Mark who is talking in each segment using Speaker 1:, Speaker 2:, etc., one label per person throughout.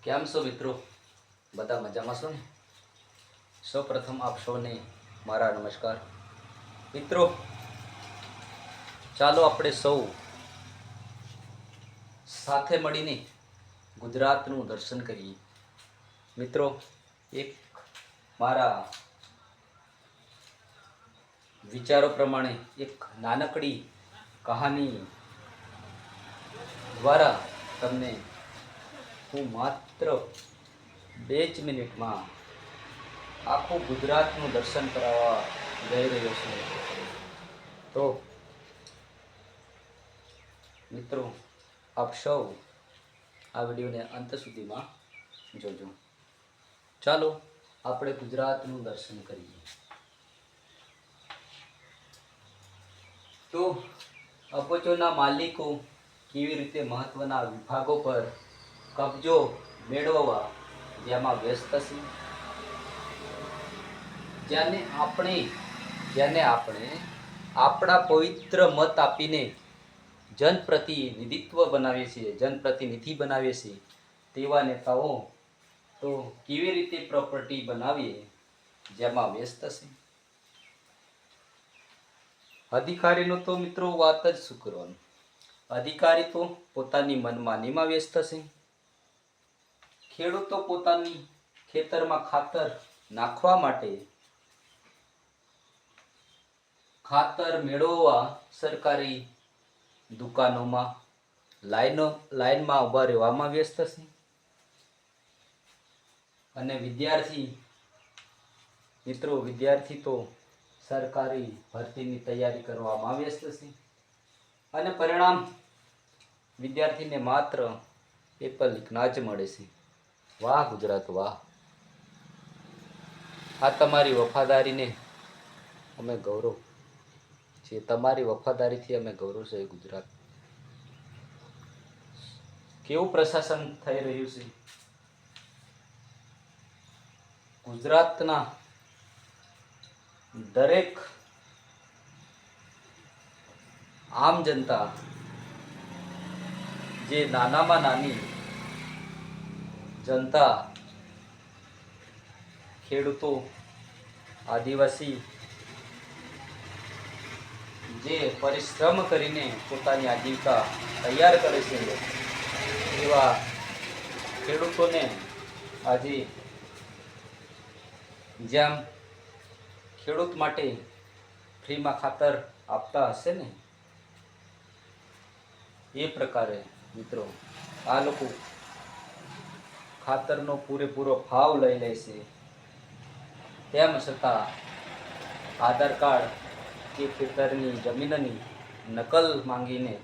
Speaker 1: કેમ છો મિત્રો? બધા મજામાં છો ને? સૌપ્રથમ આપ સૌને મારા નમસ્કાર. મિત્રો, ચાલો આપણે સૌ સાથે મળીને ગુજરાતનું દર્શન કરીએ. મિત્રો, એક મારા વિચારો પ્રમાણે એક નાનકડી કહાની દ્વારા તમને હું માત્ર 2 જ મિનિટમાં આખું ગુજરાતનું દર્શન કરાવવા જઈ રહ્યો છું. તો મિત્રો, આપ સૌ આ વિડીયોને અંત સુધીમાં જોજો. ચાલો આપણે ગુજરાતનું દર્શન કરીએ. તો અબજોના માલિકો કેવી રીતે મહત્વના વિભાગો પર કબજો મેળવવા જેમાં વ્યસ્ત છે, જેને આપણે આપણા પવિત્ર મત આપીને જનપ્રતિનિધિત્વ બનાવીએ છીએ, જનપ્રતિનિધિ બનાવીએ છીએ, તેવા નેતાઓ તો કેવી રીતે પ્રોપર્ટી બનાવીએ જેમાં વ્યસ્ત છે. અધિકારીનો તો મિત્રો વાત જ શું કરવાનું. અધિકારી તો પોતાની મનમાનીમાં વ્યસ્ત છે. ખેડૂતો પોતાની ખેતરમાં ખાતર નાખવા માટે ખાતર મેળવવા સરકારી દુકાનોમાં લાઈનમાં ઊભા રહેવામાં વ્યસ્ત છે. અને વિદ્યાર્થી તો સરકારી ભરતીની તૈયારી કરવામાં વ્યસ્ત છે. અને પરિણામ વિદ્યાર્થીને માત્ર પેપર લીકના જ મળે છે. વાહ ગુજરાત વાહ! આ તમારી વફાદારીને અમે ગૌરવ છે. તમારી વફાદારીથી અમે ગૌરવ છે. ગુજરાત કેવું પ્રશાસન થઈ રહ્યું છે. ગુજરાતના દરેક આમ જનતા, જે નાનામાં નાની જનતા, ખેડૂતો, આદિવાસી, જે પરિશ્રમ કરીને પોતાની આજીવિકા તૈયાર કરે છે, એવા ખેડૂતોને આજે જેમ ખેડૂત માટે ફ્રીમાં ખાતર આપતા હશે ને, એ પ્રકારે મિત્રો આ લોકો ખાતરનો પૂરેપૂરો ભાવ લઈ લે છે. તેમ છતાં આધાર કાર્ડ કે ખેતરની જમીનની નકલ માંગીને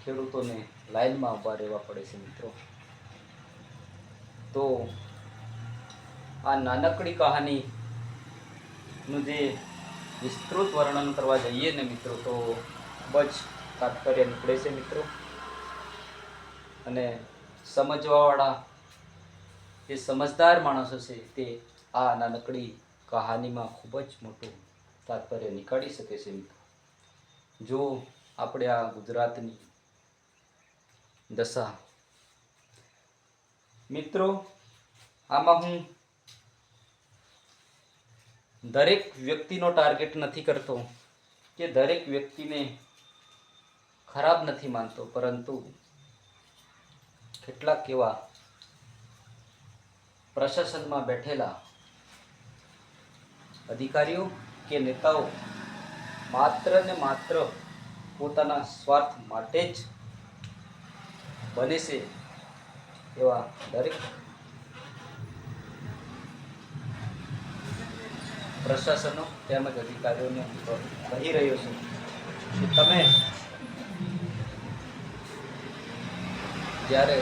Speaker 1: ખેડૂતોને લાઈનમાં ઊભા રહેવા પડે છે. મિત્રો, તો આ નાનકડી કહાનીનું જે વિસ્તૃત વર્ણન કરવા જઈએ ને મિત્રો, તો ખૂબ જ તાત્પર્ય નીકળે છે મિત્રો. અને સમજવાવાળા, જે સમજદાર માણસો છે, તે આ નાનકડી કહાનીમાં ખૂબ જ મોટું તાત્પર્ય નીકાળી શકે છે મિત્રો. જો આપણે આ ગુજરાતની દશા મિત્રો, આમાં હું દરેક વ્યક્તિનો ટાર્ગેટ નથી કરતો કે દરેક વ્યક્તિને ખરાબ નથી માનતો, પરંતુ કેટલાક એવા પ્રશાસનમાં બેઠેલા અધિકારીઓ કે નેતાઓ માત્ર ને માત્ર પોતાના સ્વાર્થ માટે જ બને છે, એવા દરેક પ્રશાસનો તેમજ અધિકારીઓને કહી રહ્યો છું કે તમે જ્યારે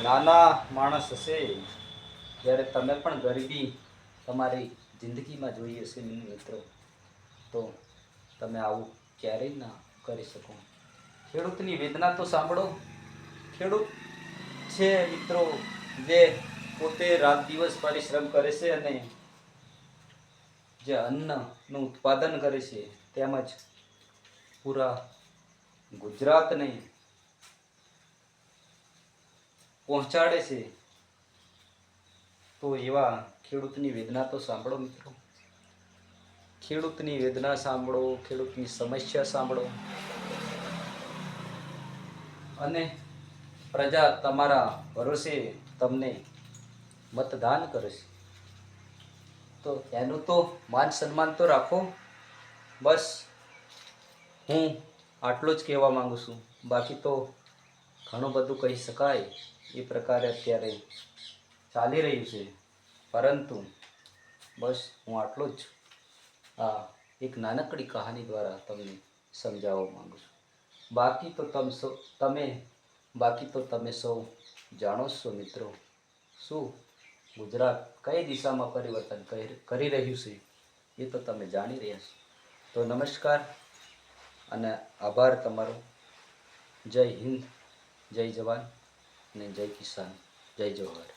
Speaker 1: નાના માણસ હશે, જ્યારે તમે પણ ગરીબી તમારી જિંદગીમાં જોઈએ છે મિત્રો, તો તમે આવું ક્યારેય ના કરી શકો. ખેડૂતની વેદના તો સાંભળો. ખેડૂત છે મિત્રો, જે પોતે રાત દિવસ પરિશ્રમ કરે છે અને જે અન્નનું ઉત્પાદન કરે છે, તેમજ પૂરા ગુજરાતને પહોંચાડે છે. તો એવા ખેડૂતની વેદના તો સાંભળો મિત્રો. ખેડૂતની વેદના સાંભળો, ખેડૂતની સમસ્યા સાંભળો. અને પ્રજા તમારા ભરોસે તમને મતદાન કરે છે, તો એનું તો માન સન્માન તો રાખો. બસ હું આટલું જ કહેવા માંગુ છું. બાકી તો ઘણું બધું કહી શકાય એ પ્રકારે અત્યારે ચાલી રહ્યું છે, પરંતુ બસ હું આટલું જ આ એક નાનકડી કહાની દ્વારા તમને સમજાવવા માંગુ છું. બાકી તો તમે સૌ જાણો છો મિત્રો. શું ગુજરાત કઈ દિશામાં પરિવર્તન કરી રહ્યું છે એ તો તમે જાણી રહ્યા છો. તો નમસ્કાર અને આભાર તમારો. જય હિન્દ, જય જવાન અને જય કિસાન, જય જવાહર.